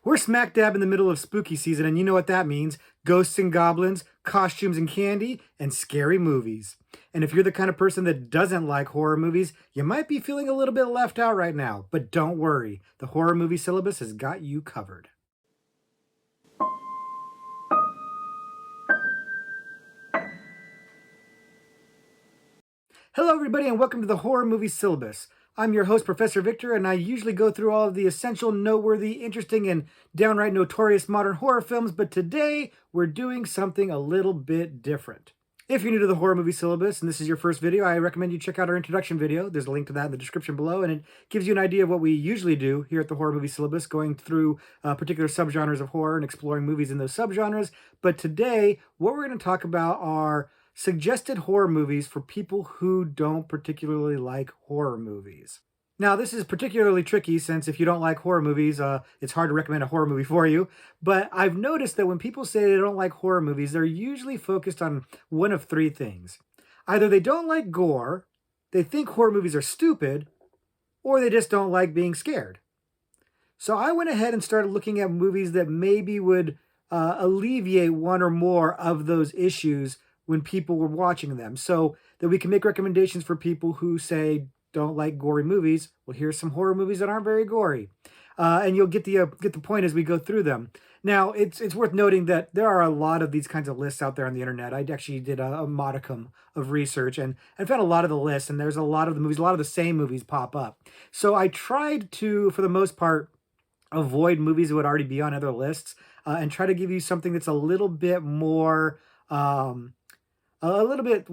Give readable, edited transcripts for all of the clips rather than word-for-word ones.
We're smack dab in the middle of spooky season, and you know what that means: ghosts and goblins, costumes and candy, and scary movies. And if you're the kind of person that doesn't like horror movies, you might be feeling a little bit left out right now. But don't worry, the Horror Movie Syllabus has got you covered. Hello, everybody, and welcome to the Horror Movie Syllabus. I'm your host, Professor Victor, and I usually go through all of the essential, noteworthy, interesting, and downright notorious modern horror films, but today we're doing something a little bit different. If you're new to the Horror Movie Syllabus and this is your first video, I recommend you check out our introduction video. There's a link to that in the description below, and it gives you an idea of what we usually do here at the Horror Movie Syllabus, going through particular subgenres of horror and exploring movies in those subgenres. But today, what we're going to talk about are suggested horror movies for people who don't particularly like horror movies. Now, this is particularly tricky since if you don't like horror movies, it's hard to recommend a horror movie for you. But I've noticed that when people say they don't like horror movies, they're usually focused on one of three things. Either they don't like gore, they think horror movies are stupid, or they just don't like being scared. So I went ahead and started looking at movies that maybe would alleviate one or more of those issues when people were watching them, so that we can make recommendations for people who say don't like gory movies. Well, here's some horror movies that aren't very gory, and you'll get the point as we go through them. Now, it's worth noting that there are a lot of these kinds of lists out there on the internet. I actually did a modicum of research and found a lot of the lists, and there's a lot of the movies, a lot of the same movies pop up. So I tried to, for the most part, avoid movies that would already be on other lists, and try to give you something that's a little bit more. A little bit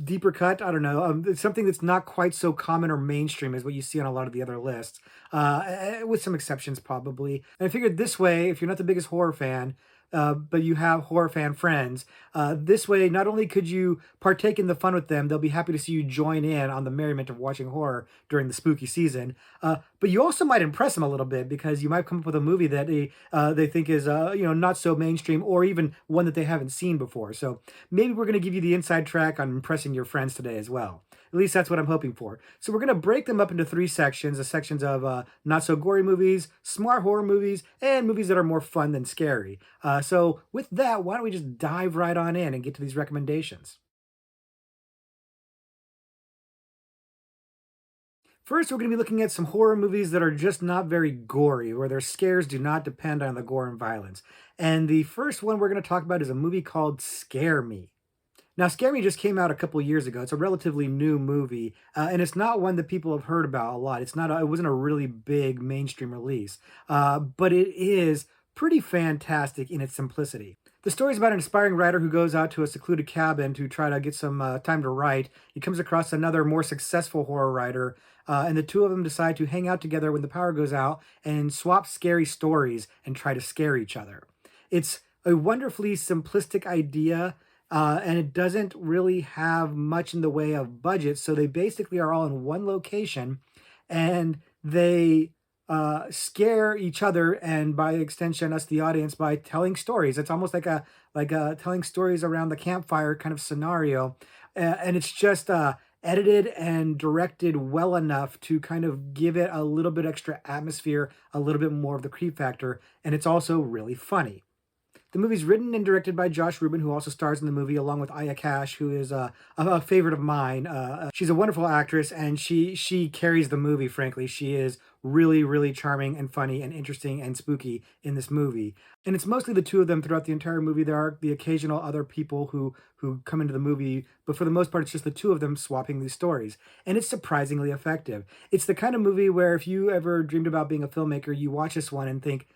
deeper cut, I don't know, it's something that's not quite so common or mainstream as what you see on a lot of the other lists, with some exceptions probably. And I figured this way, if you're not the biggest horror fan, but you have horror fan friends, this way not only could you partake in the fun with them, they'll be happy to see you join in on the merriment of watching horror during the spooky season, but you also might impress them a little bit because you might come up with a movie that they think is not so mainstream, or even one that they haven't seen before. So maybe we're going to give you the inside track on impressing your friends today as well. At least that's what I'm hoping for. So we're going to break them up into three sections: the sections of not so gory movies, smart horror movies, and movies that are more fun than scary. So with that, why don't we just dive right on in and get to these recommendations. First, we're going to be looking at some horror movies that are just not very gory, where their scares do not depend on the gore and violence. And the first one we're going to talk about is a movie called Scare Me. Now, Scare Me just came out a couple years ago. It's a relatively new movie, and it's not one that people have heard about a lot. It wasn't a really big mainstream release, but it is pretty fantastic in its simplicity. The story is about an aspiring writer who goes out to a secluded cabin to try to get some time to write. He comes across another more successful horror writer, and the two of them decide to hang out together when the power goes out and swap scary stories and try to scare each other. It's a wonderfully simplistic idea, and it doesn't really have much in the way of budget. So they basically are all in one location, and they scare each other, and by extension, us, the audience, by telling stories. It's almost like a telling stories around the campfire kind of scenario, and it's just edited and directed well enough to kind of give it a little bit extra atmosphere, a little bit more of the creep factor, and it's also really funny. The movie's written and directed by Josh Rubin, who also stars in the movie, along with Aya Cash, who is a favorite of mine. She's a wonderful actress, and she carries the movie, frankly. She is really, really charming and funny and interesting and spooky in this movie. And it's mostly the two of them throughout the entire movie. There are the occasional other people who come into the movie, but for the most part, it's just the two of them swapping these stories. And it's surprisingly effective. It's the kind of movie where if you ever dreamed about being a filmmaker, you watch this one and think,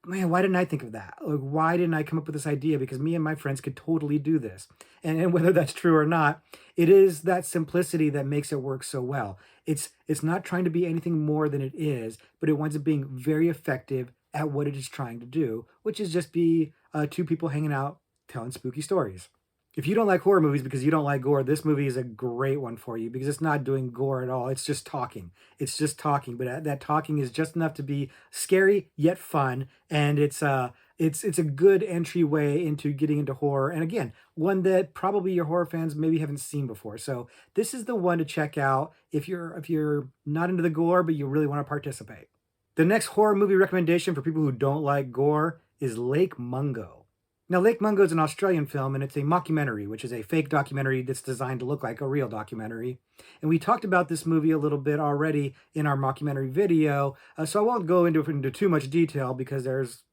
man, why didn't I think of that? Like, why didn't I come up with this idea? Because me and my friends could totally do this. And whether that's true or not, it is that simplicity that makes it work so well. It's not trying to be anything more than it is, but it winds up being very effective at what it is trying to do, which is just be two people hanging out telling spooky stories. If you don't like horror movies because you don't like gore, this movie is a great one for you because it's not doing gore at all. It's just talking. It's just talking, but that talking is just enough to be scary yet fun, and it's a good entryway into getting into horror. And again, one that probably your horror fans maybe haven't seen before. So this is the one to check out if you're not into the gore but you really want to participate. The next horror movie recommendation for people who don't like gore is Lake Mungo. Now, Lake Mungo is an Australian film, and it's a mockumentary, which is a fake documentary that's designed to look like a real documentary. And we talked about this movie a little bit already in our mockumentary video, so I won't go into too much detail because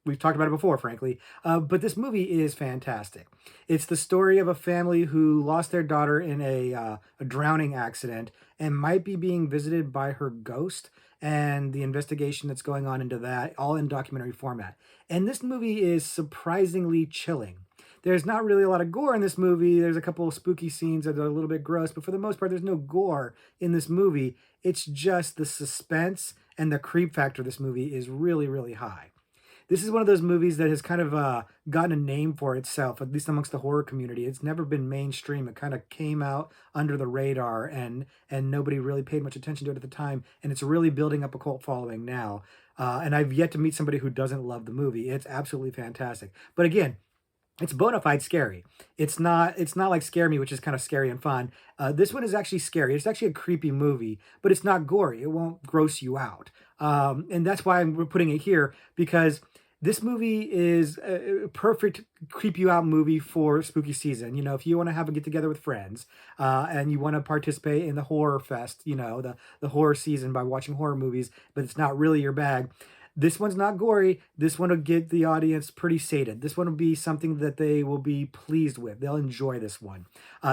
we've talked about it before, frankly. But this movie is fantastic. It's the story of a family who lost their daughter in a drowning accident and might be being visited by her ghost, and the investigation that's going on into that, all in documentary format. And this movie is surprisingly chilling. There's not really a lot of gore in this movie. There's a couple of spooky scenes that are a little bit gross, but for the most part, there's no gore in this movie. It's just the suspense and the creep factor of this movie is really, really high. This is one of those movies that has kind of gotten a name for itself, at least amongst the horror community. It's never been mainstream. It kind of came out under the radar, and nobody really paid much attention to it at the time. And it's really building up a cult following now. And I've yet to meet somebody who doesn't love the movie. It's absolutely fantastic. But again, it's bona fide scary. It's not like Scare Me, which is kind of scary and fun. This one is actually scary. It's actually a creepy movie, but it's not gory. It won't gross you out. And that's why we're putting it here, because this movie is a perfect creep you out movie for spooky season. You know, if you want to have a get together with friends, and you want to participate in the horror fest, the horror season by watching horror movies, but it's not really your bag. This one's not gory. This one will get the audience pretty sated. This one will be something that they will be pleased with. They'll enjoy this one.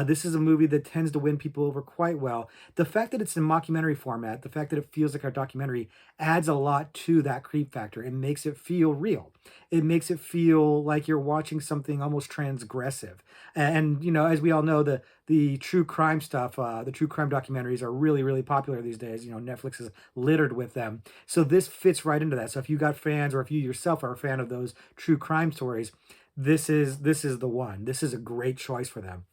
This is a movie that tends to win people over quite well. The fact that it's in mockumentary format, the fact that it feels like a documentary, adds a lot to that creep factor. It makes it feel real. It makes it feel like you're watching something almost transgressive. And as we all know, the true crime stuff, the true crime documentaries are really, really popular these days. Netflix is littered with them. So this fits right into that. So if you got fans, or if you yourself are a fan of those true crime stories, this is the one. This is a great choice for them.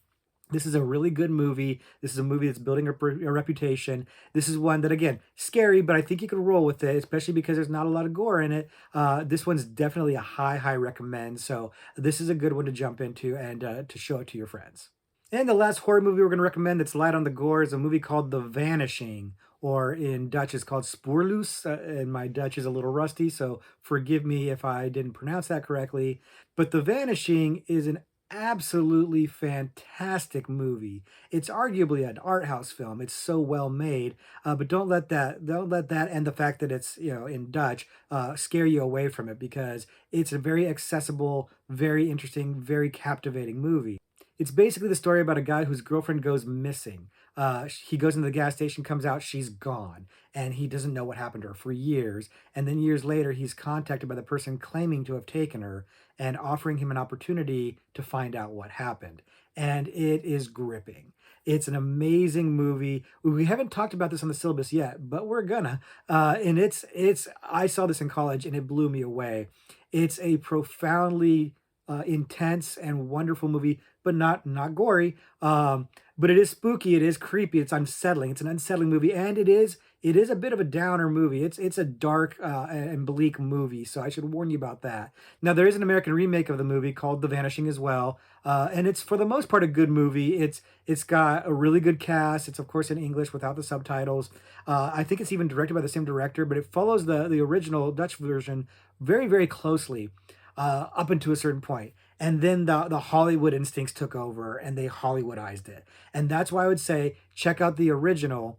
This is a really good movie. This is a movie that's building a reputation. This is one that, again, scary, but I think you can roll with it, especially because there's not a lot of gore in it. This one's definitely a high, high recommend. So this is a good one to jump into and to show it to your friends. And the last horror movie we're going to recommend that's light on the gore is a movie called The Vanishing, or in Dutch it's called Spoorloos, and my Dutch is a little rusty, so forgive me if I didn't pronounce that correctly. But The Vanishing is an absolutely fantastic movie. It's arguably an art house film. It's so well made, but don't let that and the fact that it's in Dutch scare you away from it, because it's a very accessible, very interesting, very captivating movie. It's basically the story about a guy whose girlfriend goes missing. He goes into the gas station, comes out, she's gone, and he doesn't know what happened to her for years. And then years later, he's contacted by the person claiming to have taken her and offering him an opportunity to find out what happened. And it is gripping. It's an amazing movie. We haven't talked about this on the syllabus yet, but we're gonna. And it's. I saw this in college, and it blew me away. It's a profoundly intense and wonderful movie, but not gory. But it is spooky. It is creepy. It's unsettling. It's an unsettling movie, and it is a bit of a downer movie. It's a dark and bleak movie. So I should warn you about that. Now there is an American remake of the movie called The Vanishing as well, and it's for the most part a good movie. It's got a really good cast. It's of course in English without the subtitles. I think it's even directed by the same director, but it follows the original Dutch version very, very closely, up until a certain point. And then the Hollywood instincts took over and they Hollywoodized it. And that's why I would say check out the original,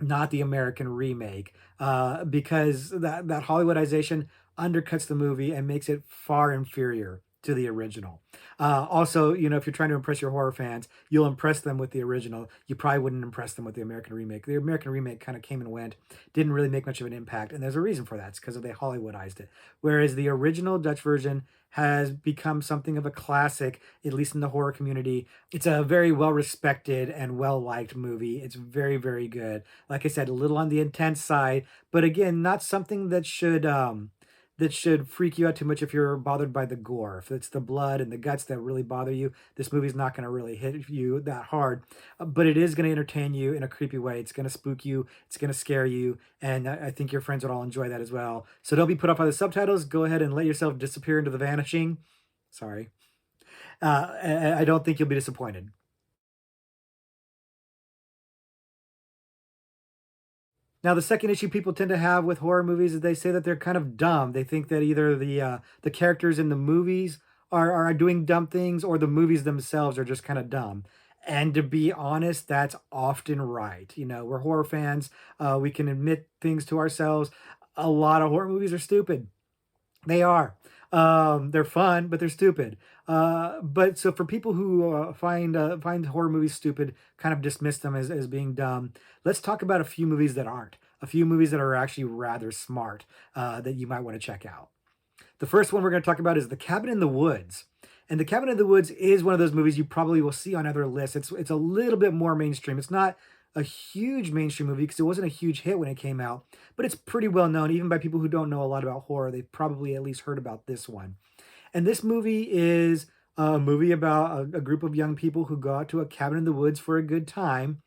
not the American remake, because that Hollywoodization undercuts the movie and makes it far inferior to the original. Also, if you're trying to impress your horror fans, you'll impress them with the original. You probably wouldn't impress them with the American remake. The American remake kind of came and went, didn't really make much of an impact, and there's a reason for that. It's because they Hollywoodized it. Whereas the original Dutch version has become something of a classic, at least in the horror community. It's a very well respected and well liked movie. It's very, very good. Like I said, a little on the intense side, but again, not something that should freak you out too much if you're bothered by the gore. If it's the blood and the guts that really bother you, this movie's not going to really hit you that hard. But it is going to entertain you in a creepy way. It's going to spook you. It's going to scare you. And I think your friends would all enjoy that as well. So don't be put off by the subtitles. Go ahead and let yourself disappear into the vanishing. Sorry. I don't think you'll be disappointed. Now, the second issue people tend to have with horror movies is they say that they're kind of dumb. They think that either the characters in the movies are doing dumb things, or the movies themselves are just kind of dumb. And to be honest, that's often right. You know, we're horror fans. We can admit things to ourselves. A lot of horror movies are stupid. They are. They're fun, but they're stupid. But so for people who find horror movies stupid, kind of dismiss them as being dumb. Let's talk about a few movies that aren't. A few movies that are actually rather smart that you might want to check out. The first one we're going to talk about is The Cabin in the Woods. And The Cabin in the Woods is one of those movies you probably will see on other lists. It's a little bit more mainstream. It's not a huge mainstream movie because it wasn't a huge hit when it came out, but it's pretty well known even by people who don't know a lot about horror. They've probably at least heard about this one. And this movie is a movie about a group of young people who go out to a cabin in the woods for a good time,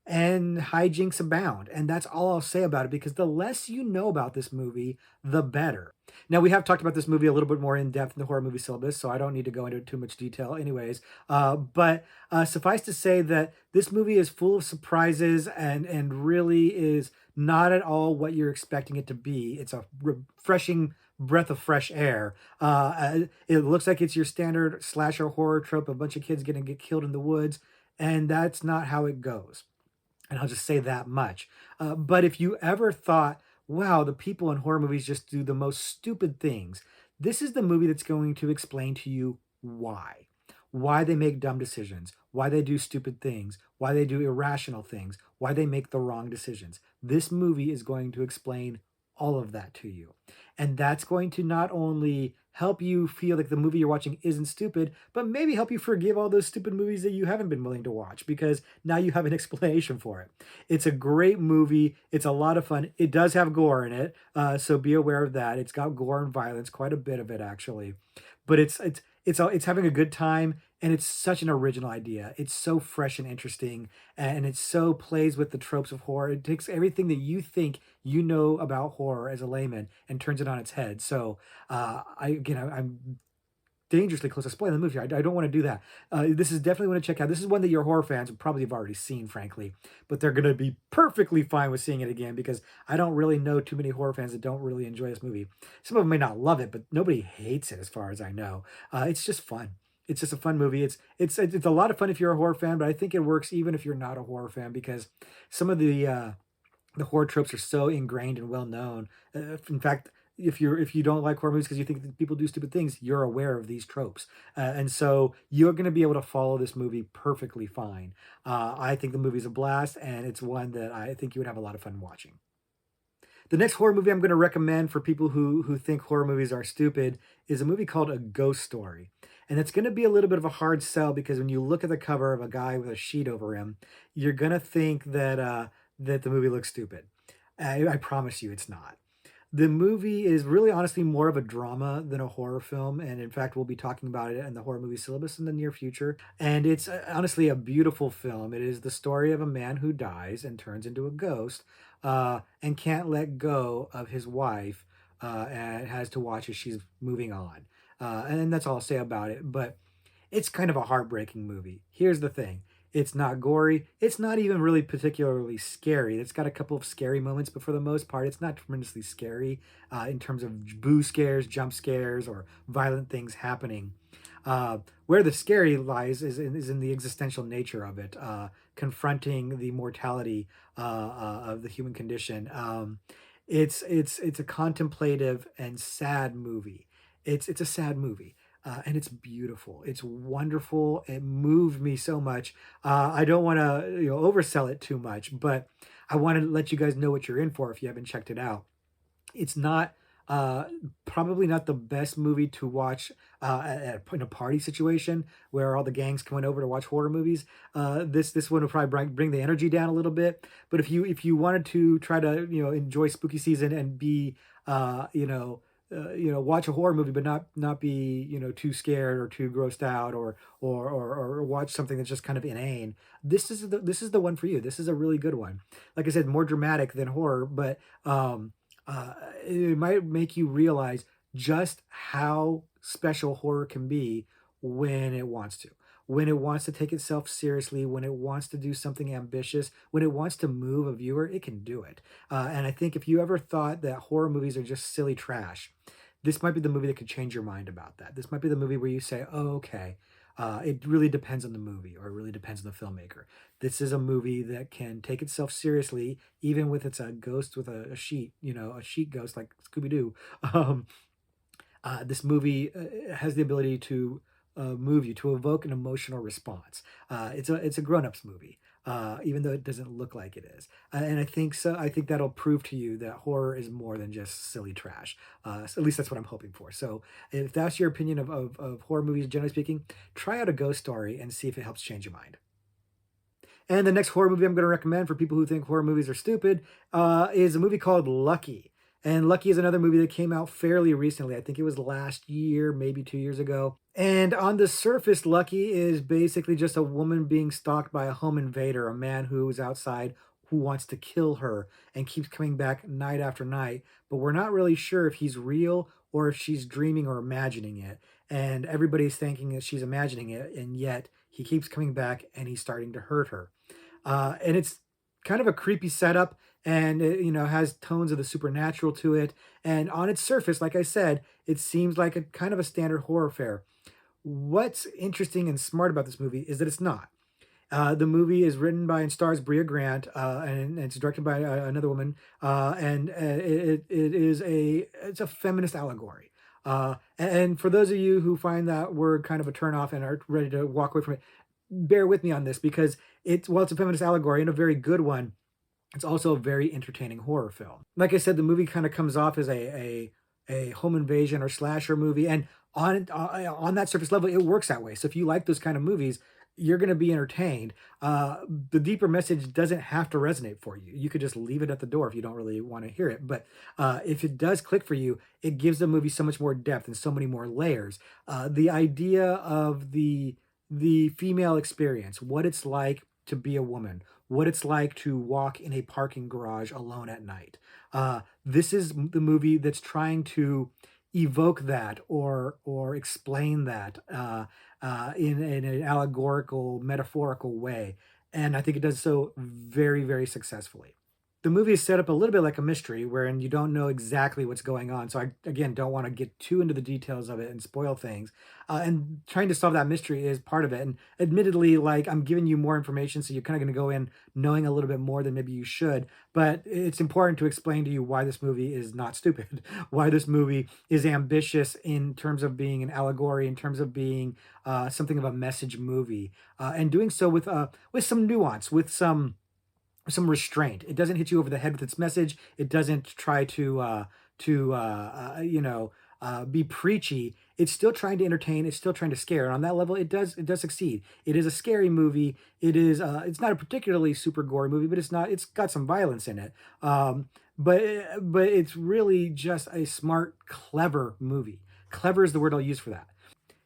and hijinks abound. And that's all I'll say about it because the less you know about this movie, the better. Now, we have talked about this movie a little bit more in depth in the horror movie syllabus, so I don't need to go into too much detail, anyways. But suffice to say that this movie is full of surprises and really is not at all what you're expecting it to be. It's a refreshing breath of fresh air. It looks like it's your standard slasher horror trope, a bunch of kids getting get killed in the woods, and that's not how it goes. And I'll just say that much. But if you ever thought, wow, the people in horror movies just do the most stupid things, this is the movie that's going to explain to you why. Why they make dumb decisions, why they do stupid things, why they do irrational things, why they make the wrong decisions. This movie is going to explain all of that to you. And that's going to not only help you feel like the movie you're watching isn't stupid, but maybe help you forgive all those stupid movies that you haven't been willing to watch because now you have an explanation for it. It's a great movie. It's a lot of fun. It does have gore in it, so be aware of that. It's got gore and violence, quite a bit of it actually, but it's having a good time, and it's such an original idea. It's so fresh and interesting, and it so plays with the tropes of horror. It takes everything that you think you know about horror as a layman and turns it on its head. So I'm dangerously close to spoiling the movie. I don't want to do that. This is definitely one to check out. This is one that your horror fans would probably have already seen, frankly, but they're going to be perfectly fine with seeing it again because I don't really know too many horror fans that don't really enjoy this movie. Some of them may not love it, but nobody hates it as far as I know. It's just fun. It's just a fun movie. It's a lot of fun if you're a horror fan, but I think it works even if you're not a horror fan because some of the horror tropes are so ingrained and well known. In fact, if you don't like horror movies because you think that people do stupid things, you're aware of these tropes, and so you're going to be able to follow this movie perfectly fine. I think the movie's a blast, and it's one that I think you would have a lot of fun watching. The next horror movie I'm going to recommend for people who think horror movies are stupid is a movie called A Ghost Story. And it's going to be a little bit of a hard sell because when you look at the cover of a guy with a sheet over him, you're going to think that the movie looks stupid. I promise you it's not. The movie is really honestly more of a drama than a horror film, and in fact, we'll be talking about it in the horror movie syllabus in the near future. And it's honestly a beautiful film. It is the story of a man who dies and turns into a ghost, and can't let go of his wife, and has to watch as she's moving on. And that's all I'll say about it. But it's kind of a heartbreaking movie. Here's the thing. It's not gory. It's not even really particularly scary. It's got a couple of scary moments, but for the most part, it's not tremendously scary in terms of boo scares, jump scares, or violent things happening. Where the scary lies is in the existential nature of it, confronting the mortality of the human condition. It's a contemplative and sad movie. It's a sad movie. And it's beautiful. It's wonderful. It moved me so much. I don't want to oversell it too much, but I want to let you guys know what you're in for if you haven't checked it out. It's not uh, probably not the best movie to watch in a party situation where all the gangs coming over to watch horror movies. This one will probably bring the energy down a little bit. But if you wanted to try to enjoy spooky season and be watch a horror movie but not be too scared or too grossed out or watch something that's just kind of inane, this is the one for you. This is a really good one. Like I said, more dramatic than horror, but it might make you realize just how special horror can be when it wants to. when it wants to take itself seriously, when it wants to do something ambitious, when it wants to move a viewer, it can do it. And I think if you ever thought that horror movies are just silly trash, this might be the movie that could change your mind about that. This might be the movie where you say, "Oh, okay, it really depends on the movie, or it really depends on the filmmaker." This is a movie that can take itself seriously, even with it's a ghost with a sheet, a sheet ghost like Scooby Doo. Um, this movie has the ability to move you, to evoke an emotional response. It's a grown ups movie, even though it doesn't look like it is. And I think so. I think that'll prove to you that horror is more than just silly trash. So at least that's what I'm hoping for. So if that's your opinion of horror movies, generally speaking, try out a ghost story and see if it helps change your mind. And the next horror movie I'm going to recommend for people who think horror movies are stupid is a movie called Lucky. And Lucky is another movie that came out fairly recently. I think it was last year, maybe 2 years ago. And on the surface, Lucky is basically just a woman being stalked by a home invader, a man who is outside who wants to kill her and keeps coming back night after night. But we're not really sure if he's real or if she's dreaming or imagining it. And everybody's thinking that she's imagining it. And yet he keeps coming back and he's starting to hurt her. And it's kind of a creepy setup, and it, has tones of the supernatural to it. And on its surface, like I said, it seems like a kind of a standard horror fare. What's interesting and smart about this movie is that it's not. The movie is written by and stars Bria Grant, and it's directed by another woman, and it is it's a feminist allegory. And for those of you who find that word kind of a turnoff and are ready to walk away from it, bear with me on this because it's a feminist allegory and a very good one. It's also a very entertaining horror film. Like I said, the movie kind of comes off as a home invasion or slasher movie, and on that surface level, it works that way. So if you like those kind of movies, you're going to be entertained. The deeper message doesn't have to resonate for you. You could just leave it at the door if you don't really want to hear it. But if it does click for you, it gives the movie so much more depth and so many more layers. The idea of the female experience, what it's like to be a woman, what it's like to walk in a parking garage alone at night. This is the movie that's trying to evoke that or explain that in an allegorical, metaphorical way, and I think it does so very, very successfully. The movie is set up a little bit like a mystery wherein you don't know exactly what's going on. So I again don't want to get too into the details of it and spoil things. And trying to solve that mystery is part of it. And admittedly, like I'm giving you more information, so you're kind of going to go in knowing a little bit more than maybe you should. But it's important to explain to you why this movie is not stupid, why this movie is ambitious in terms of being an allegory, in terms of being something of a message movie, and doing so with some nuance, with some restraint. It doesn't hit you over the head with its message. It doesn't try to be preachy. It's still trying to entertain. It's still trying to scare. And on that level, it does succeed. It is a scary movie. It's not a particularly super gory movie, but it's got some violence in it. But it's really just a smart, clever movie. Clever is the word I'll use for that.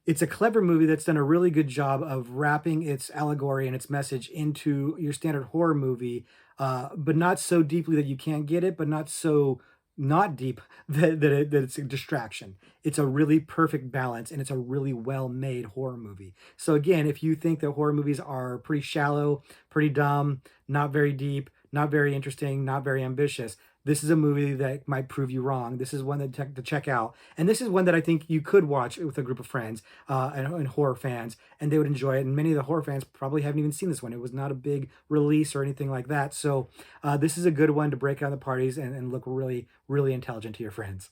It's a clever movie that's done a really good job of wrapping its allegory and its message into your standard horror movie, but not so deeply that you can't get it, but not so not deep that it's a distraction. It's a really perfect balance, and it's a really well made horror movie. So again, if you think that horror movies are pretty shallow, pretty dumb, not very deep, not very interesting, not very ambitious, this is a movie that might prove you wrong. This is one to check out. And this is one that I think you could watch with a group of friends and horror fans, and they would enjoy it. And many of the horror fans probably haven't even seen this one. It was not a big release or anything like that. So this is a good one to break out the parties and look really, really intelligent to your friends.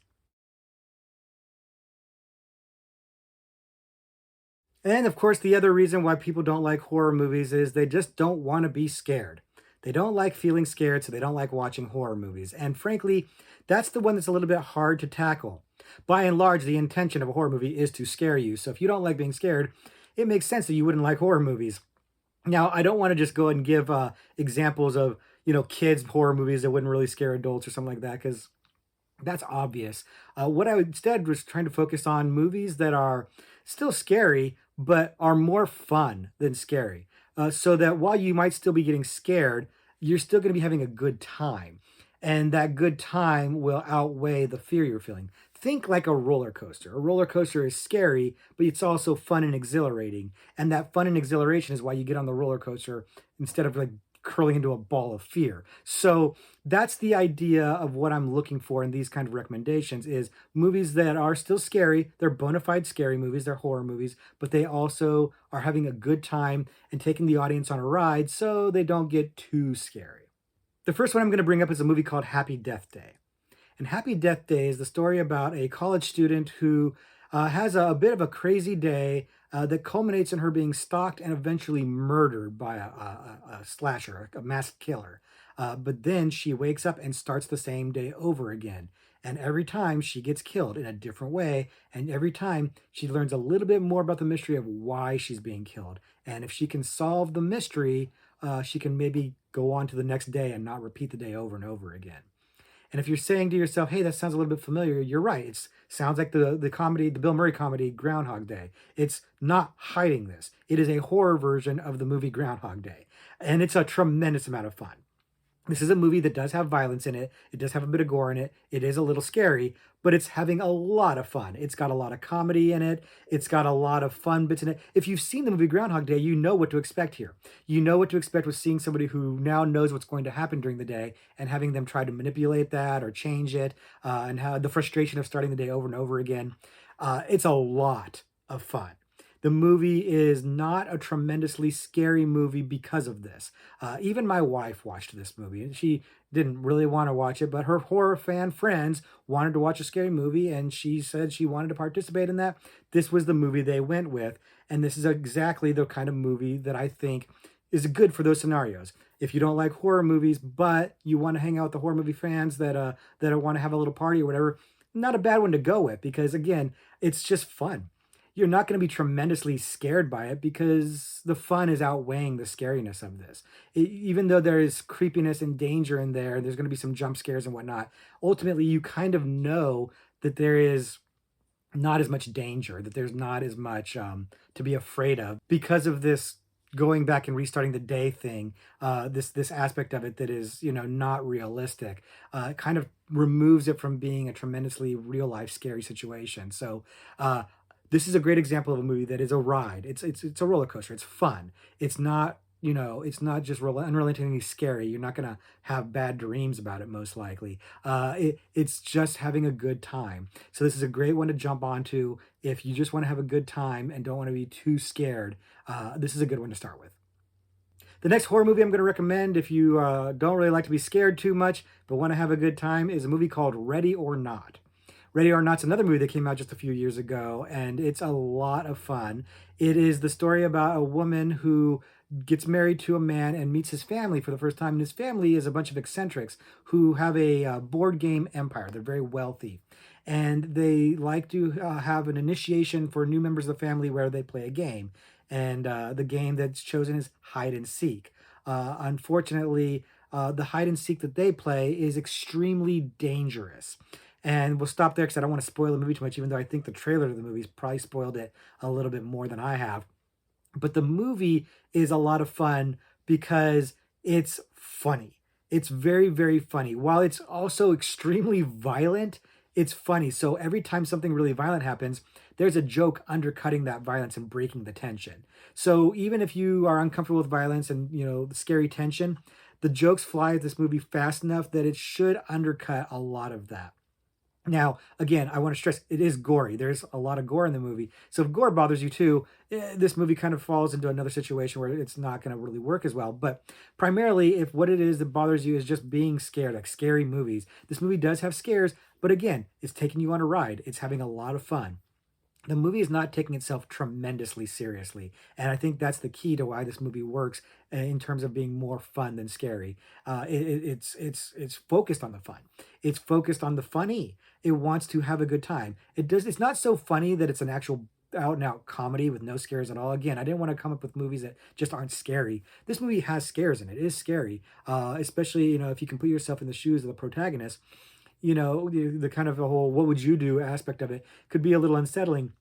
And of course, the other reason why people don't like horror movies is they just don't want to be scared. They don't like feeling scared, so they don't like watching horror movies. And frankly, that's the one that's a little bit hard to tackle. By and large, the intention of a horror movie is to scare you. So if you don't like being scared, it makes sense that you wouldn't like horror movies. Now, I don't want to just go and give examples of, kids' horror movies that wouldn't really scare adults or something like that, because that's obvious. What I instead was trying to focus on movies that are still scary, but are more fun than scary. So that while you might still be getting scared, you're still going to be having a good time. And that good time will outweigh the fear you're feeling. think like a roller coaster. A roller coaster is scary, but it's also fun and exhilarating. And that fun and exhilaration is why you get on the roller coaster instead of like curling into a ball of fear. So that's the idea of what I'm looking for in these kind of recommendations is movies that are still scary. They're bona fide scary movies, they're horror movies, but they also are having a good time and taking the audience on a ride so they don't get too scary. The first one I'm going to bring up is a movie called Happy Death Day. And Happy Death Day is the story about a college student who has a bit of a crazy day that culminates in her being stalked and eventually murdered by a slasher, a masked killer. But then she wakes up and starts the same day over again. And every time she gets killed in a different way. And every time she learns a little bit more about the mystery of why she's being killed. And if she can solve the mystery, she can maybe go on to the next day and not repeat the day over and over again. And if you're saying to yourself, "Hey, that sounds a little bit familiar," you're right. It sounds like the comedy, the Bill Murray comedy Groundhog Day. It's not hiding this. It is a horror version of the movie Groundhog Day, and it's a tremendous amount of fun. This is a movie that does have violence in it. It does have a bit of gore in it. It is a little scary, but it's having a lot of fun. It's got a lot of comedy in it. It's got a lot of fun bits in it. If you've seen the movie Groundhog Day, you know what to expect here. You know what to expect with seeing somebody who now knows what's going to happen during the day and having them try to manipulate that or change it, and how the frustration of starting the day over and over again. It's a lot of fun. The movie is not a tremendously scary movie because of this. Even my wife watched this movie, and she didn't really want to watch it, but her horror fan friends wanted to watch a scary movie, and she said she wanted to participate in that. This was the movie they went with, and this is exactly the kind of movie that I think is good for those scenarios. If you don't like horror movies, but you want to hang out with the horror movie fans that want to have a little party or whatever, not a bad one to go with because again, it's just fun. You're not going to be tremendously scared by it because the fun is outweighing the scariness of this. Even though there is creepiness and danger in there, there's going to be some jump scares and whatnot. Ultimately, you kind of know that there is not as much danger, that there's not as much to be afraid of because of this going back and restarting the day thing. This aspect of it that is not realistic, kind of removes it from being a tremendously real life scary situation. So. This is a great example of a movie that is a ride. It's a roller coaster. It's fun. It's not it's not just unrelentingly scary. You're not gonna have bad dreams about it most likely. It's just having a good time. So this is a great one to jump onto if you just want to have a good time and don't want to be too scared. This is a good one to start with. The next horror movie I'm going to recommend, if you don't really like to be scared too much but want to have a good time, is a movie called Ready or Not. Ready or Not's another movie that came out just a few years ago, and it's a lot of fun. It is the story about a woman who gets married to a man and meets his family for the first time. And his family is a bunch of eccentrics who have a board game empire. They're very wealthy. And they like to have an initiation for new members of the family where they play a game. And the game that's chosen is hide and seek. Unfortunately, the hide and seek that they play is extremely dangerous. And we'll stop there because I don't want to spoil the movie too much, even though I think the trailer of the movie's probably spoiled it a little bit more than I have. But the movie is a lot of fun because it's funny. It's very, very funny. While it's also extremely violent, it's funny. So every time something really violent happens, there's a joke undercutting that violence and breaking the tension. So even if you are uncomfortable with violence and, the scary tension, the jokes fly at this movie fast enough that it should undercut a lot of that. Now, again, I want to stress it is gory. There's a lot of gore in the movie. So if gore bothers you too, this movie kind of falls into another situation where it's not going to really work as well. But primarily, if what it is that bothers you is just being scared, like scary movies, this movie does have scares. But again, it's taking you on a ride. It's having a lot of fun. The movie is not taking itself tremendously seriously, and I think that's the key to why this movie works in terms of being more fun than scary. It's focused on the fun. It's focused on the funny. It wants to have a good time. It's not so funny that it's an actual out and out comedy with no scares at all. Again, I didn't want to come up with movies that just aren't scary. This movie has scares in it. It is scary, especially if you can put yourself in the shoes of the protagonist. The kind of the whole what would you do aspect of it could be a little unsettling,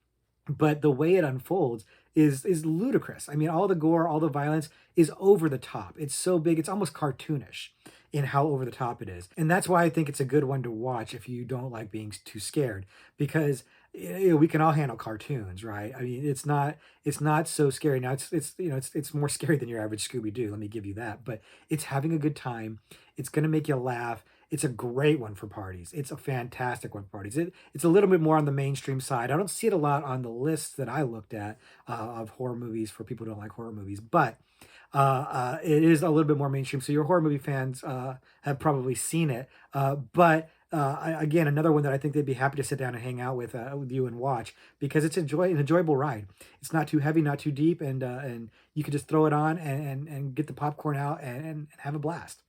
but the way it unfolds is ludicrous. I mean, all the gore, all the violence is over the top. It's so big, it's almost cartoonish. in how over the top it is. And that's why I think it's a good one to watch if you don't like being too scared, because we can all handle cartoons, right? I mean, it's not so scary. Now it's more scary than your average Scooby Doo. Let me give you that. But it's having a good time. It's gonna make you laugh. It's a great one for parties. It's a fantastic one for parties. It's a little bit more on the mainstream side. I don't see it a lot on the lists that I looked at of horror movies for people who don't like horror movies, but it is a little bit more mainstream. So your horror movie fans have probably seen it. Again, another one that I think they'd be happy to sit down and hang out with you and watch, because it's an enjoyable ride. It's not too heavy, not too deep, and you can just throw it on and get the popcorn out and have a blast.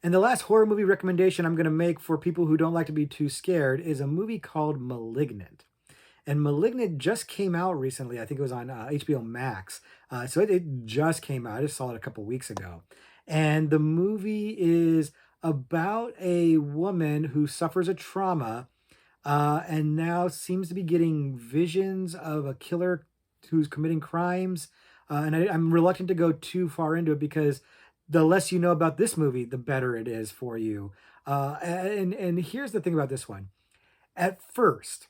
And the last horror movie recommendation I'm going to make for people who don't like to be too scared is a movie called Malignant. And Malignant just came out recently. I think it was on HBO Max. So it just came out. I just saw it a couple weeks ago. And the movie is about a woman who suffers a trauma and now seems to be getting visions of a killer who's committing crimes. I'm reluctant to go too far into it, because the less you know about this movie, the better it is for you. And here's the thing about this one. At first,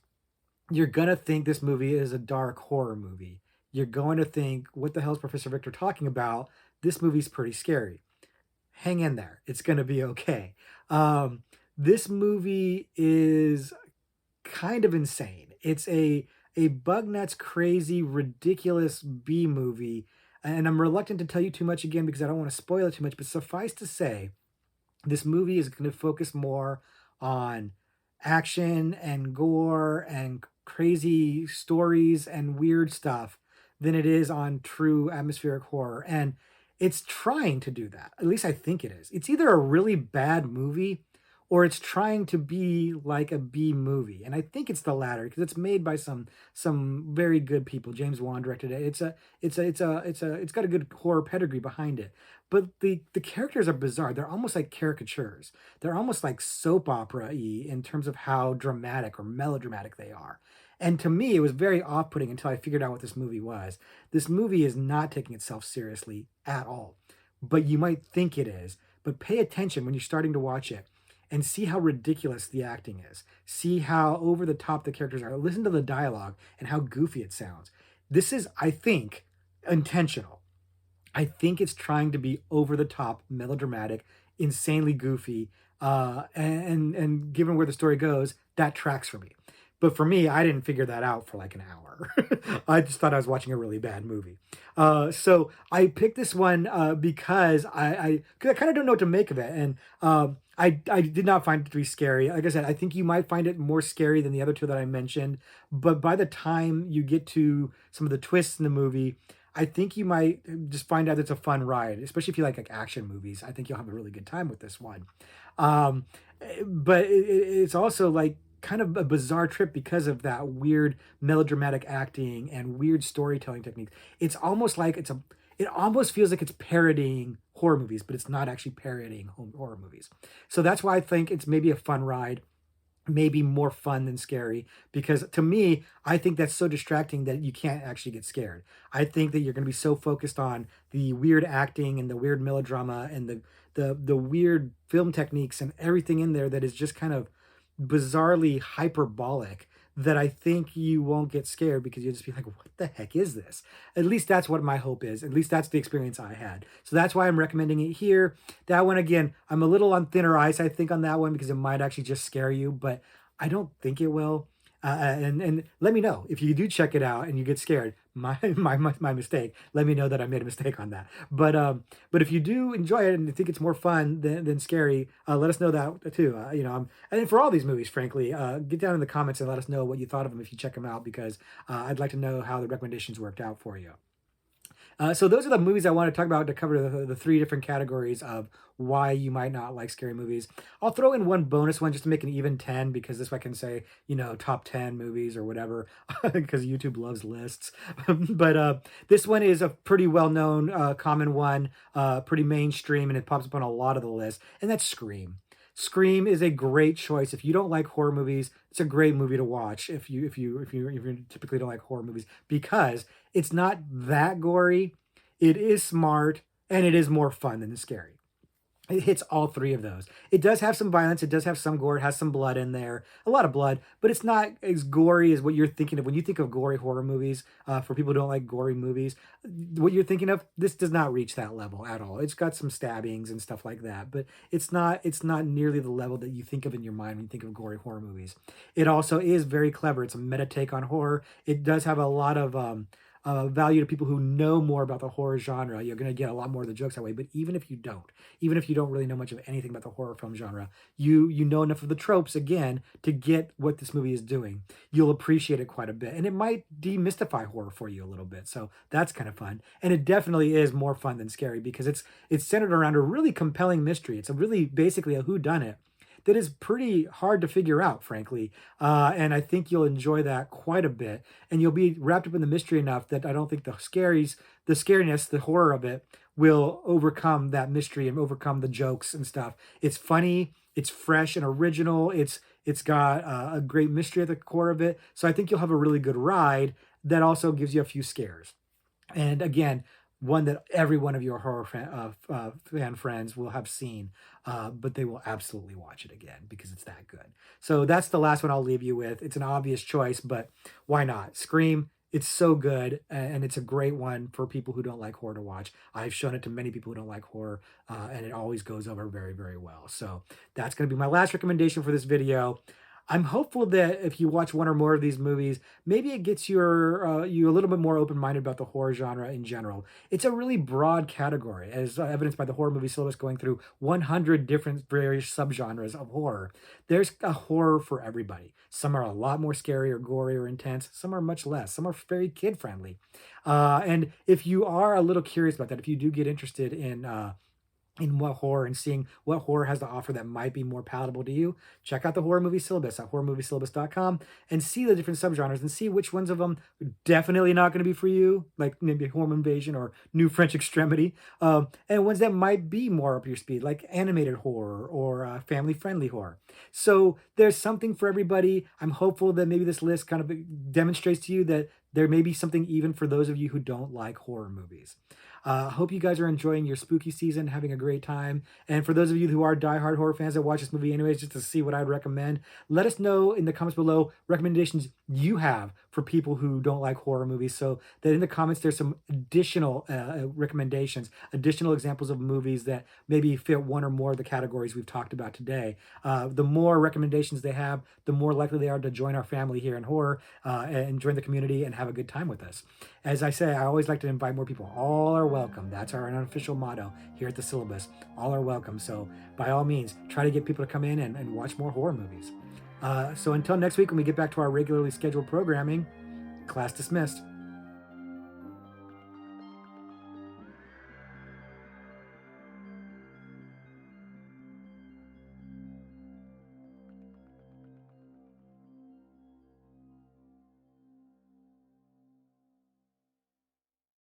you're gonna think this movie is a dark horror movie. You're going to think, what the hell is Professor Victor talking about? This movie's pretty scary. Hang in there. It's gonna be okay. This movie is kind of insane. It's a bug nuts, crazy, ridiculous B movie. And I'm reluctant to tell you too much again because I don't want to spoil it too much, but suffice to say, this movie is going to focus more on action and gore and crazy stories and weird stuff than it is on true atmospheric horror. And it's trying to do that. At least I think it is. It's either a really bad movie or it's trying to be like a B movie. And I think it's the latter, because it's made by some very good people. James Wan directed it. It's got a good horror pedigree behind it. But the characters are bizarre. They're almost like caricatures. They're almost like soap opera-y in terms of how dramatic or melodramatic they are. And to me, it was very off-putting until I figured out what this movie was. This movie is not taking itself seriously at all. But you might think it is. But pay attention when you're starting to watch it and see how ridiculous the acting is. See how over the top the characters are. Listen to the dialogue and how goofy it sounds. This is, I think, intentional. I think it's trying to be over the top, melodramatic, insanely goofy, and given where the story goes, that tracks for me. But for me, I didn't figure that out for like an hour. I just thought I was watching a really bad movie. So I picked this one because I kind of don't know what to make of it, and I did not find it to be scary. Like I said, I think you might find it more scary than the other two that I mentioned. But by the time you get to some of the twists in the movie, I think you might just find out it's a fun ride, especially if you like action movies. I think you'll have a really good time with this one. Um, but it's also like kind of a bizarre trip because of that weird melodramatic acting and weird storytelling techniques. It's almost like it almost feels like it's parodying horror movies, but it's not actually parodying horror movies. So that's why I think it's maybe a fun ride, maybe more fun than scary, because to me, I think that's so distracting that you can't actually get scared. I think that you're going to be so focused on the weird acting and the weird melodrama and the weird film techniques and everything in there that is just kind of bizarrely hyperbolic, that I think you won't get scared, because you'll just be like, what the heck is this? At least that's what my hope is. At least that's the experience I had. So that's why I'm recommending it here. That one, again, I'm a little on thinner ice, I think, on that one, because it might actually just scare you, but I don't think it will. And let me know if you do check it out and you get scared. My mistake. Let me know that I made a mistake on that. But if you do enjoy it and you think it's more fun than scary, let us know that too. And for all these movies, frankly, get down in the comments and let us know what you thought of them if you check them out, because I'd like to know how the recommendations worked out for you. So those are the movies I want to talk about to cover the three different categories of why you might not like scary movies. I'll throw in one bonus one just to make an even 10, because this way I can say, top 10 movies or whatever, because YouTube loves lists. But this one is a pretty well-known, common one, pretty mainstream, and it pops up on a lot of the lists, and that's Scream. Scream is a great choice. If you don't like horror movies, it's a great movie to watch if you typically don't like horror movies, because it's not that gory, it is smart, and it is more fun than scary. It hits all three of those. It does have some violence, it does have some gore, it has some blood in there, a lot of blood, but it's not as gory as what you're thinking of when you think of gory horror movies. For people who don't like gory movies, what you're thinking of, this does not reach that level at all. It's got some stabbings and stuff like that, but it's not nearly the level that you think of in your mind when you think of gory horror movies. It also is very clever. It's a meta take on horror. It does have a lot of value to people who know more about the horror genre. You're going to get a lot more of the jokes that way. But even if you don't really know much of anything about the horror film genre, you know enough of the tropes again to get what this movie is doing. You'll appreciate it quite a bit, and it might demystify horror for you a little bit. So that's kind of fun, and it definitely is more fun than scary because it's centered around a really compelling mystery. It's a really basically a whodunit that is pretty hard to figure out, frankly. And I think you'll enjoy that quite a bit. And you'll be wrapped up in the mystery enough that I don't think the scariness, the horror of it will overcome that mystery and overcome the jokes and stuff. It's funny, it's fresh and original. It's got a great mystery at the core of it. So I think you'll have a really good ride that also gives you a few scares. And again, one that every one of your fan friends will have seen, but they will absolutely watch it again because it's that good. So that's the last one I'll leave you with. It's an obvious choice, but why not? Scream. It's so good, and it's a great one for people who don't like horror to watch. I've shown it to many people who don't like horror, and it always goes over very, very well. So that's going to be my last recommendation for this video. I'm hopeful that if you watch one or more of these movies, maybe it gets you a little bit more open-minded about the horror genre in general. It's a really broad category, as evidenced by the Horror Movie Syllabus going through 100 different various subgenres of horror. There's a horror for everybody. Some are a lot more scary or gory or intense. Some are much less. Some are very kid-friendly. And if you are a little curious about that, if you do get interested in what horror and seeing what horror has to offer that might be more palatable to you, check out the Horror Movie Syllabus at horrormoviesyllabus.com and see the different subgenres and see which ones of them are definitely not going to be for you, like maybe Home Invasion or New French Extremity, and ones that might be more up your speed, like animated horror or family-friendly horror. So there's something for everybody. I'm hopeful that maybe this list kind of demonstrates to you that there may be something even for those of you who don't like horror movies. Hope you guys are enjoying your spooky season, having a great time. And for those of you who are diehard horror fans that watch this movie anyways, just to see what I'd recommend, let us know in the comments below recommendations you have for people who don't like horror movies, so that in the comments there's some additional recommendations, additional examples of movies that maybe fit one or more of the categories we've talked about today. The more recommendations they have, the more likely they are to join our family here in horror and join the community and have a good time with us. As I say, I always like to invite more people. All are welcome. That's our unofficial motto here at the Syllabus. All are welcome. So by all means, try to get people to come in and watch more horror movies. So until next week, when we get back to our regularly scheduled programming, class dismissed.